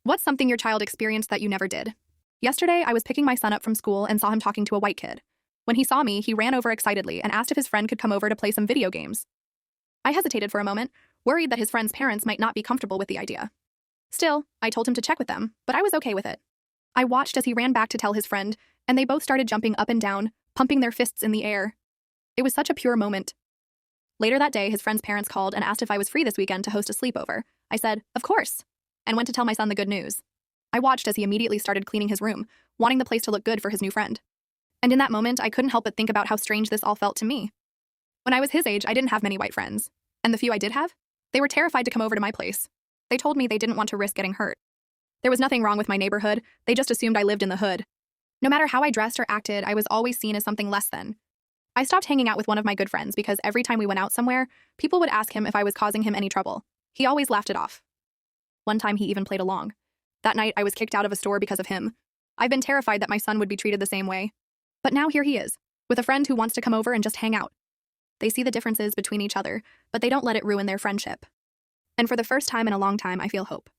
What's something your child experienced that you never did? Yesterday, I was picking my son up from school and saw him talking to a white kid. When he saw me, he ran over excitedly and asked if his friend could come over to play some video games. I hesitated for a moment, worried that his friend's parents might not be comfortable with the idea. Still, I told him to check with them, but I was okay with it. I watched as he ran back to tell his friend, and they both started jumping up and down, pumping their fists in the air. It was such a pure moment. Later that day, his friend's parents called and asked if I was free this weekend to host a sleepover. I said, of course, and went to tell my son the good news. I watched as he immediately started cleaning his room, wanting the place to look good for his new friend. And in that moment, I couldn't help but think about how strange this all felt to me. When I was his age, I didn't have many white friends. And the few I did have, they were terrified to come over to my place. They told me they didn't want to risk getting hurt. There was nothing wrong with my neighborhood, they just assumed I lived in the hood. No matter how I dressed or acted, I was always seen as something less than. I stopped hanging out with one of my good friends because every time we went out somewhere, people would ask him if I was causing him any trouble. He always laughed it off. One time he even played along. That night, I was kicked out of a store because of him. I've been terrified that my son would be treated the same way. But now here he is, with a friend who wants to come over and just hang out. They see the differences between each other, but they don't let it ruin their friendship. And for the first time in a long time, I feel hope.